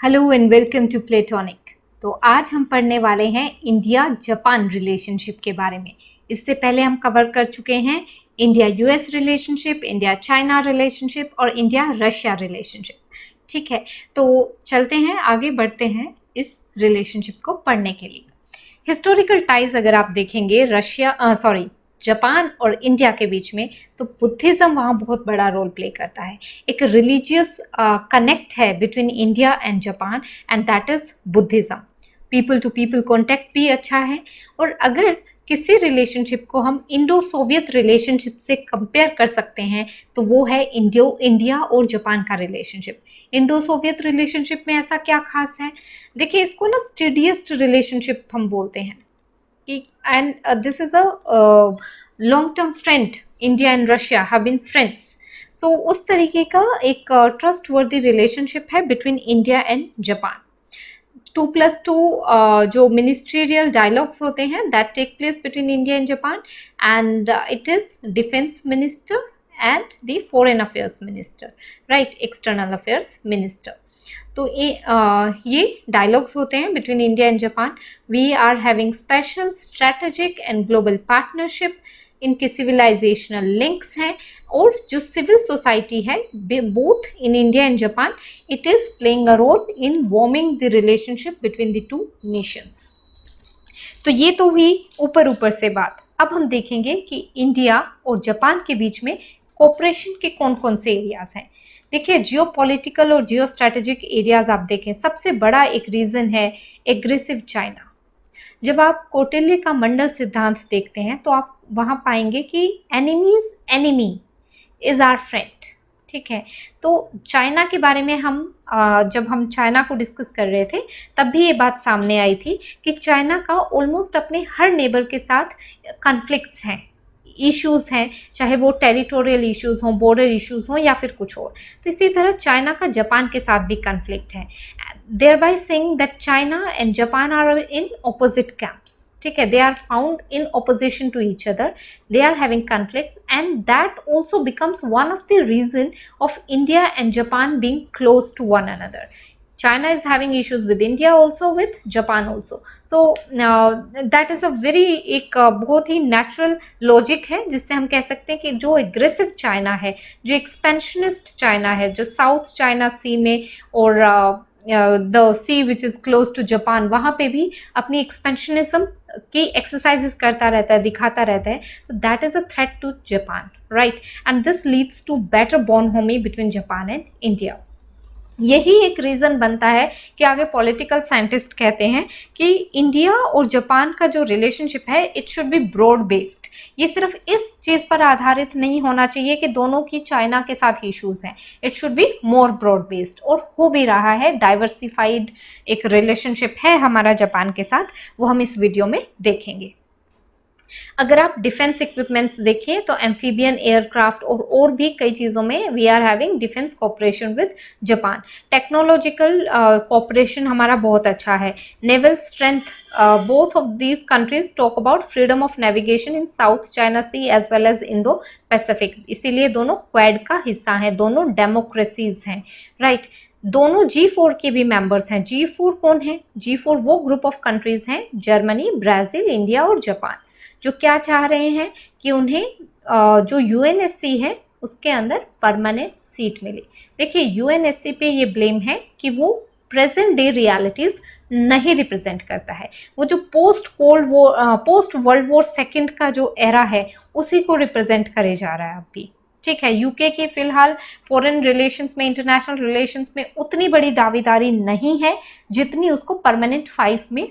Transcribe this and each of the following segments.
Hello and welcome to Platonic. तो आज हम पढ़ने वाले हैं इंडिया जापान रिलेशनशिप के बारे में। इससे पहले हम कवर कर चुके हैं India US relationship, India China relationship और इंडिया रशिया रिलेशनशिप। ठीक है, तो चलते हैं, आगे बढ़ते हैं इस रिलेशनशिप को पढ़ने के लिए। हिस्टोरिकल टाइज अगर आप देखेंगे जापान और इंडिया के बीच में, तो बुद्धिज्म वहाँ बहुत बड़ा रोल प्ले करता है। एक रिलीजियस कनेक्ट है between India and Japan and that is Buddhism. People to people contact भी अच्छा है। और अगर किसी रिलेशनशिप को हम इंडो सोवियत रिलेशनशिप से कंपेयर कर सकते हैं तो वो है इंडिया और जापान का रिलेशनशिप। इंडो सोवियत रिलेशनशिप में ऐसा क्या खास है? देखिए, इसको ना स्टेडिएस्ट रिलेशनशिप हम बोलते हैं and this is a long term friend. India and Russia have been friends. So उस तरीके का एक trustworthy relationship है between India and Japan. 2+2 जो ministerial dialogues होते हैं that take place between India and Japan, and it is defense minister and the foreign affairs minister, right, external affairs minister. तो ये डायलॉग्स होते हैं between India and Japan. We are having special strategic and global partnership, इनके civilisational links हैं, और जो civil society है both in India and Japan, it is playing a role in warming the relationship between the two nations. तो ये तो हुई ऊपर ऊपर से बात। अब हम देखेंगे कि इंडिया और जापान के बीच में कोऑपरेशन के कौन कौन से एरियाज हैं। देखिए, जियो पॉलिटिकल और जियो स्ट्रैटेजिक एरियाज आप देखें, सबसे बड़ा एक रीजन है एग्रेसिव चाइना। जब आप कौटिल्य का मंडल सिद्धांत देखते हैं तो आप वहां पाएंगे कि enemies enemy is our friend. ठीक है, तो चाइना के बारे में हम जब हम चाइना को डिस्कस कर रहे थे तब भी ये बात सामने आई थी कि चाइना का ऑलमोस्ट अपने हर नेबर के साथ कॉन्फ्लिक्ट्स हैं, इश्यूज हैं, चाहे वो टेरिटोरियल इश्यूज हों, बॉर्डर इश्यूज हों या फिर कुछ और। तो इसी तरह चाइना का जापान के साथ भी कॉन्फ्लिक्ट है। Thereby saying that China and Japan are in opposite camps. ठीक है, they are found in opposition to each other, they are having conflicts, and that also becomes one of the reason of India and Japan being close to one another. China is having issues with India also, with Japan also. So that is a very एक बहुत ही natural logic है जिससे हम कह सकते हैं कि जो एग्रेसिव चाइना है, जो एक्सपेंशनिस्ट चाइना है, जो साउथ चाइना सी में और the sea which is close to Japan, वहाँ पे भी अपनी एक्सपेंशनिज्म की एक्सरसाइजेस करता रहता है, दिखाता रहता है। तो that is a threat to Japan, right, and this leads to better bonhomie between Japan and India. यही एक रीज़न बनता है कि आगे पॉलिटिकल साइंटिस्ट कहते हैं कि इंडिया और जापान का जो रिलेशनशिप है it should be broad based. ये सिर्फ इस चीज़ पर आधारित नहीं होना चाहिए कि दोनों की चाइना के साथ इश्यूज हैं, it should be more broad based, और हो भी रहा है। डाइवर्सिफाइड एक रिलेशनशिप है हमारा जापान के साथ, वो हम इस वीडियो में देखेंगे। अगर आप डिफेंस इक्विपमेंट्स देखिए तो एम्फीबियन एयरक्राफ्ट और भी कई चीज़ों में we are having defence cooperation with Japan. Technological cooperation हमारा बहुत अच्छा है। Naval strength, both of these countries talk about freedom of navigation in South China Sea as well as Indo-Pacific, इसीलिए दोनों क्वाड का हिस्सा हैं, दोनों डेमोक्रेसीज हैं, राइट। दोनों G4 के भी मेंबर्स हैं। G4 कौन है? G4 वो ग्रुप ऑफ कंट्रीज हैं, जर्मनी, ब्राज़ील, इंडिया और जापान, जो क्या चाह रहे हैं कि उन्हें जो यूएनएससी है उसके अंदर परमानेंट सीट मिले। देखिए, यूएनएससी पे ये ब्लेम है कि वो प्रेजेंट डे रियलिटीज नहीं रिप्रेजेंट करता है। वो जो पोस्ट वर्ल्ड वॉर सेकेंड का जो एरा है उसी को रिप्रेजेंट करे जा रहा है अब भी। ठीक है, यूके की फिलहाल फॉरेन रिलेशंस में, इंटरनेशनल रिलेशंस में उतनी बड़ी दावेदारी नहीं है जितनी उसको परमानेंट 5 में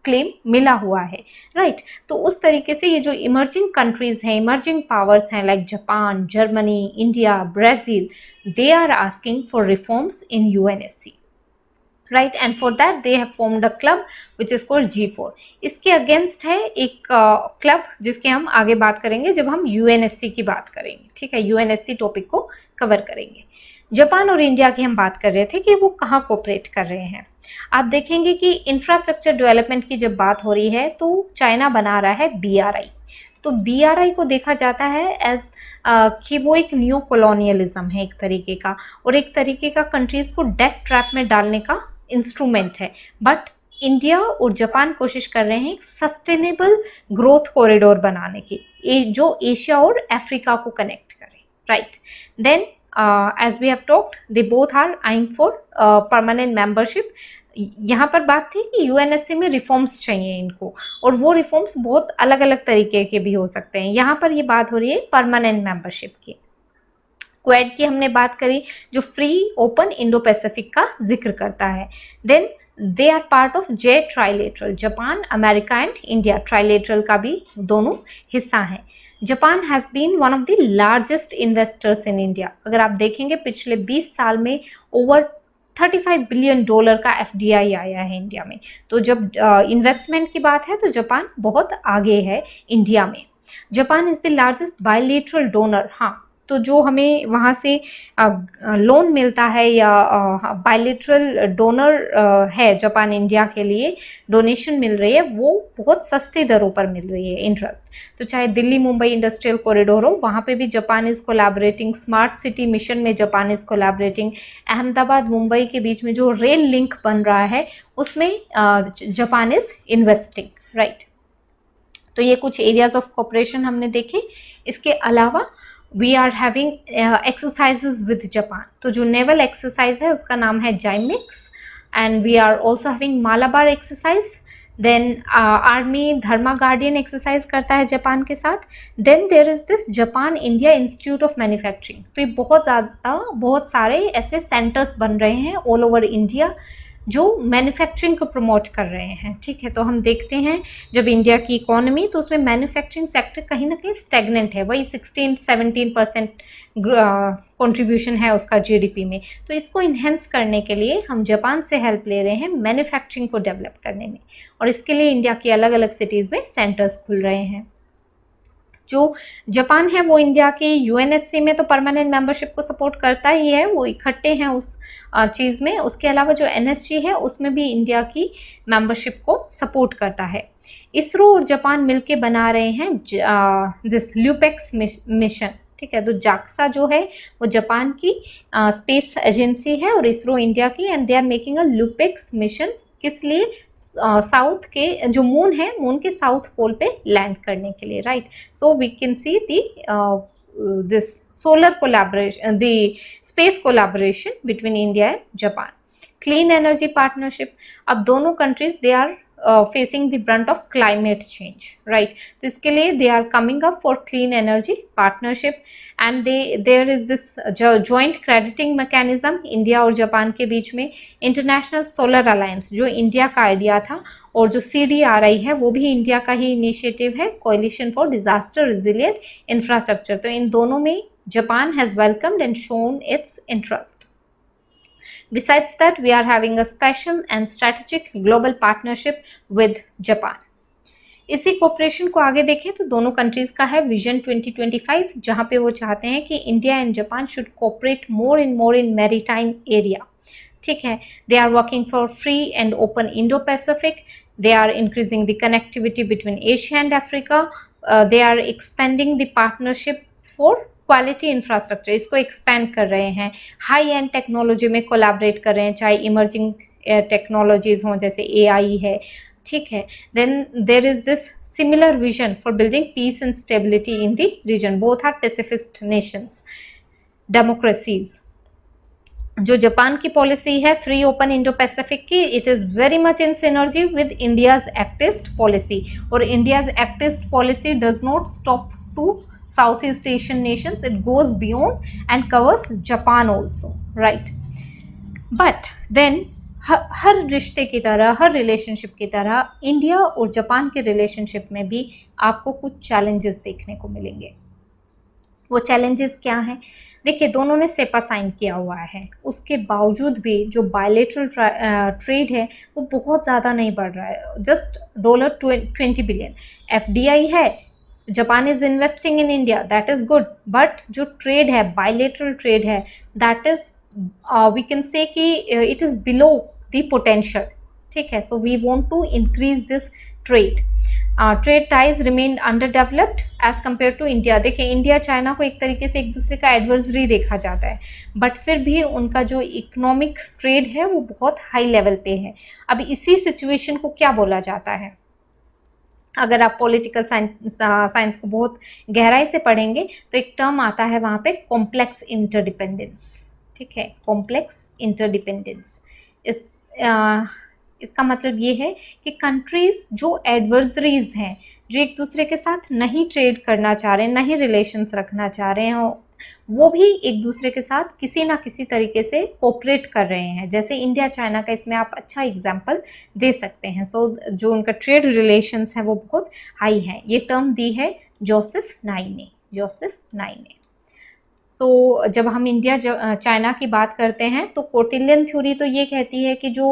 क्लेम मिला हुआ है, राइट। तो उस तरीके से ये जो इमर्जिंग कंट्रीज हैं, इमर्जिंग पावर्स हैं like Japan, Germany, India, Brazil, they are asking for reforms in UNSC, right, and for that they have formed a club which is called G4। इसके अगेंस्ट है एक क्लब जिसके हम आगे बात करेंगे जब हम यूएनएससी की बात करेंगे। ठीक है, यूएनएससी टॉपिक को कवर करेंगे। जापान और इंडिया की हम बात कर रहे थे कि वो कहाँ कोऑपरेट कर रहे हैं। आप देखेंगे कि इंफ्रास्ट्रक्चर डेवलपमेंट की जब बात हो रही है तो चाइना बना रहा है BRI, तो BRI को देखा जाता है एज कि वो एक न्यू कॉलोनियलिज्म है एक तरीके का, और एक तरीके का कंट्रीज को डेट ट्रैप में डालने का इंस्ट्रूमेंट है। बट इंडिया और जापान कोशिश कर रहे हैं एक सस्टेनेबल ग्रोथ कॉरिडोर बनाने की, जो एशिया और अफ्रीका को कनेक्ट करे, right. Then as we have talked, they both are eyeing for permanent membership. यहाँ पर बात थी कि यूएनएससी में रिफॉर्म्स चाहिए इनको, और वो रिफॉर्म्स बहुत अलग अलग तरीके के भी हो सकते हैं। यहाँ पर ये बात हो रही है परमानेंट मेंबरशिप की। क्वेड की हमने बात करी, जो फ्री ओपन इंडो पैसिफिक का जिक्र करता है। Then they are part of J trilateral, Japan, America and India trilateral का भी दोनों हिस्सा हैं। Japan has been one of the largest investors in India. अगर आप देखेंगे पिछले 20 साल में ओवर $35 बिलियन का FDI आया है इंडिया में। तो जब इन्वेस्टमेंट की बात है तो जापान बहुत आगे है इंडिया में। Japan is the largest bilateral donor. हाँ, तो जो हमें वहाँ से लोन मिलता है या बायलेटरल डोनर है जापान इंडिया के लिए, डोनेशन मिल रही है, वो बहुत सस्ती दरों पर मिल रही है, इंटरेस्ट। तो चाहे दिल्ली मुंबई इंडस्ट्रियल कॉरिडोर हो, वहाँ पे भी Japan is collaborating. Smart city mission में Japan is collaborating. Ahmedabad Mumbai के बीच में जो रेल लिंक बन रहा है उसमें जापान इज इन्वेस्टिंग, राइट। तो ये कुछ एरियाज ऑफ कोऑपरेशन हमने देखे। इसके अलावा we are having exercises with Japan. तो जो नेवल एक्सरसाइज है उसका नाम है JIMEX, and we are also having Malabar exercise. Then army Dharma guardian exercise करता है जापान के साथ। Then there is this Japan India institute of manufacturing. तो ये बहुत सारे ऐसे सेंटर्स बन रहे हैं ऑल ओवर इंडिया जो मैन्युफैक्चरिंग को प्रमोट कर रहे हैं, ठीक है। तो हम देखते हैं जब इंडिया की इकोनॉमी, तो उसमें मैन्युफैक्चरिंग सेक्टर कहीं ना कहीं स्टेगनेंट है, वही 16-17% कंट्रीब्यूशन है उसका GDP में। तो इसको इन्हेंस करने के लिए हम जापान से हेल्प ले रहे हैं मैन्युफैक्चरिंग को डेवलप करने में, और इसके लिए इंडिया की अलग अलग सिटीज़ में सेंटर्स खुल रहे हैं। जो जापान है वो इंडिया की यूएनएससी में तो परमानेंट मेंबरशिप को सपोर्ट करता ही है, वो इकट्ठे हैं उस चीज़ में। उसके अलावा जो एनएसजी है उसमें भी इंडिया की मेंबरशिप को सपोर्ट करता है। इसरो और जापान मिलके बना रहे हैं दिस ल्यूपेक्स मिशन, ठीक है। तो जाक्सा जो है वो जापान की स्पेस एजेंसी है और इसरो इंडिया की, and they are making a LUPEX mission. किस लिए? साउथ के जो मून है, मून के साउथ पोल पे लैंड करने के लिए, right. So we can see the this solar collaboration, the space collaboration between India and Japan. Clean energy partnership. अब दोनों countries they are facing the brunt of climate change, right. तो इसके लिए they are coming up for clean energy partnership, and there is this joint crediting mechanism India और Japan के बीच में। International Solar Alliance जो इंडिया का idea था, और जो CDRI है वो भी इंडिया का ही इनिशिएटिव है, कोalition फॉर डिजास्टर रिजिलियंट इंफ्रास्ट्रक्चर। तो इन दोनों में Japan has welcomed and shown it's interest. Besides that, we are having a special and strategic global partnership with Japan. इसी कोऑपरेशन को आगे देखें तो दोनों कंट्रीज का है विजन 2025, जहां पे वो चाहते हैं कि India and Japan should cooperate more and more in maritime area, ठीक है। They are working for free and open Indo Pacific. They are increasing the connectivity between Asia and Africa. They are expanding the partnership for quality infrastructure, इसको expand कर रहे हैं। High end technology में collaborate कर रहे हैं, चाहे emerging technologies हों जैसे AI है, ठीक है। Then there is this similar vision for building peace and stability in the region. Both are pacifist nations, democracies. जो जापान की पॉलिसी है फ्री ओपन इंडो पैसिफिक की, it is very much in synergy with India's act east policy, और India's act east policy does not stop to Southeast Asian nations, it goes beyond and covers Japan also, right? But then हर रिश्ते की तरह, हर relationship की तरह India और Japan के relationship में भी आपको कुछ चैलेंजेस देखने को मिलेंगे। वो चैलेंजेस क्या हैं? देखिए, दोनों ने सेपा साइन किया हुआ है, उसके बावजूद भी जो बायलेटरल ट्रेड है वो बहुत ज़्यादा नहीं बढ़ रहा है, जस्ट $20 बिलियन। FDI है, Japan is investing in India, that is good, but जो ट्रेड है, बायलेटरल ट्रेड है, that is we can say कि it is below the potential, ठीक है। So we want to increase this trade. Trade ties remain under developed as compared to India. देखिए India China को एक तरीके से एक दूसरे का एडवर्सरी देखा जाता है, बट फिर भी उनका जो इकोनॉमिक ट्रेड है वो बहुत हाई लेवल पे है। अब इसी सिचुएशन को क्या बोला जाता है, अगर आप पॉलिटिकल साइंस को बहुत गहराई से पढ़ेंगे तो एक टर्म आता है वहाँ पे कॉम्प्लेक्स इंटरडिपेंडेंस। ठीक है, कॉम्प्लेक्स इंटरडिपेंडेंस। इसका मतलब ये है कि कंट्रीज जो एडवर्सरीज हैं, जो एक दूसरे के साथ नहीं ट्रेड करना चाह रहे हैं, नहीं रिलेशंस रखना चाह रहे हैं, वो भी एक दूसरे के साथ किसी ना किसी तरीके से कोऑपरेट कर रहे हैं। जैसे इंडिया चाइना का इसमें आप अच्छा एग्जांपल दे सकते हैं। जो उनका ट्रेड रिलेशंस है वो बहुत हाई है। ये टर्म दी है जोसेफ नाई ने। जब हम इंडिया चाइना की बात करते हैं तो कौटिल्यन थ्योरी तो ये कहती है कि जो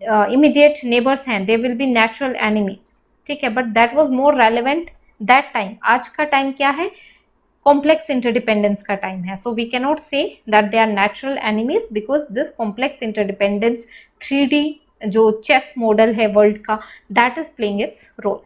इमीडिएट नेबर्स हैं they will be natural enemies. ठीक है, but that was more relevant that time. आज का टाइम क्या है, कॉम्प्लेक्स इंटरडिपेंडेंस का टाइम है। So we can not say that they are natural enemies because this complex interdependence 3D जो chess model है वर्ल्ड का, that is playing its role.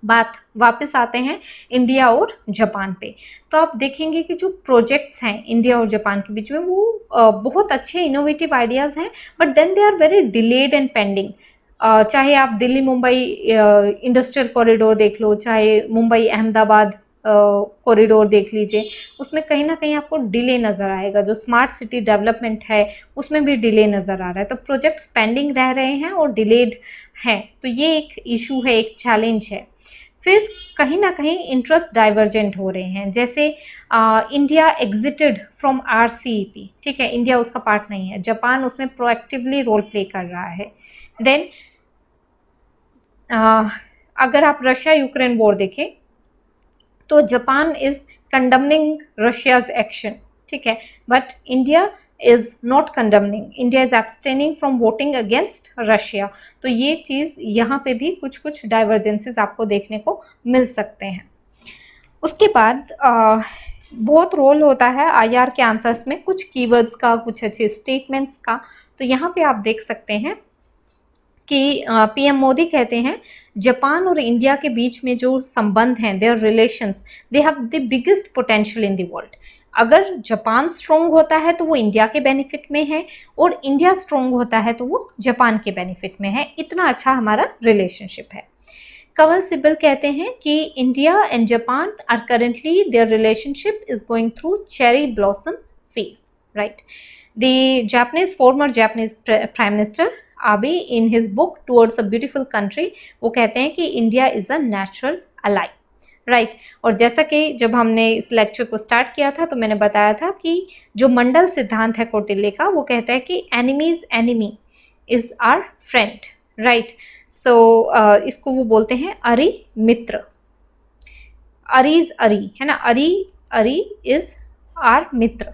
बात वापस आते हैं इंडिया और जापान पे। तो आप देखेंगे कि जो प्रोजेक्ट्स हैं इंडिया और जापान के बीच में वो बहुत अच्छे इनोवेटिव आइडियाज़ हैं, but then they are very delayed and pending. चाहे आप दिल्ली मुंबई इंडस्ट्रियल कॉरिडोर देख लो, चाहे मुंबई अहमदाबाद कॉरिडोर देख लीजिए, उसमें कहीं ना कहीं आपको डिले नज़र आएगा। जो स्मार्ट सिटी डेवलपमेंट है उसमें भी डिले नज़र आ रहा है। तो प्रोजेक्ट्स पेंडिंग रह रहे हैं और डिलेड हैं, तो ये एक इशू है, एक चैलेंज है। फिर कहीं ना कहीं इंटरेस्ट डाइवर्जेंट हो रहे हैं। जैसे इंडिया एग्जिटेड फ्रॉम RCEP। ठीक है, इंडिया उसका पार्ट नहीं है, जापान उसमें प्रोएक्टिवली रोल प्ले कर रहा है। देन अगर आप रशिया यूक्रेन वॉर देखें तो जापान इज कंडमनिंग रशियाज एक्शन। ठीक है, but India is not condemning, India is abstaining from voting against Russia। तो ये चीज़ यहाँ पे भी कुछ कुछ डाइवर्जेंसेस आपको देखने को मिल सकते हैं। उसके बाद बहुत रोल होता है IR के आंसर्स में कुछ कीवर्ड्स का, कुछ अच्छे स्टेटमेंट्स का। तो यहाँ पे आप देख सकते हैं कि PM मोदी कहते हैं जापान और इंडिया के बीच में जो संबंध हैं, their relations, they have the biggest potential in the world. अगर जापान स्ट्रॉन्ग होता है तो वो इंडिया के बेनिफिट में है, और इंडिया स्ट्रॉन्ग होता है तो वो जापान के बेनिफिट में है। इतना अच्छा हमारा रिलेशनशिप है। कंवल सिब्बल कहते हैं कि India and Japan are currently their relationship is going through cherry blossom phase, right. The Japanese former Japanese prime minister Abe in his book towards a beautiful country, वो कहते हैं कि India is a natural ally, right. और जैसा कि जब हमने इस लेक्चर को स्टार्ट किया था तो मैंने बताया था कि जो मंडल सिद्धांत है कौटिल्य का, वो कहता है कि enemies enemy is our friend, right. So इसको वो बोलते हैं अरि मित्र, अरीज अरी है ना, अरी इज आर मित्र।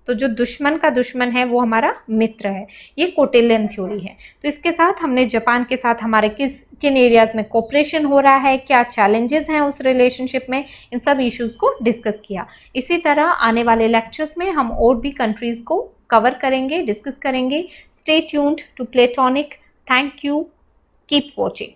तो जो दुश्मन का दुश्मन है वो हमारा मित्र है। ये कौटिल्यन थ्योरी है। तो इसके साथ हमने जापान के साथ हमारे किन एरियाज में कोऑपरेशन हो रहा है, क्या चैलेंजेस हैं उस रिलेशनशिप में, इन सब इश्यूज को डिस्कस किया। इसी तरह आने वाले लेक्चर्स में हम और भी कंट्रीज को कवर करेंगे, डिस्कस करेंगे। Stay tuned to Platonic. Thank you, keep watching.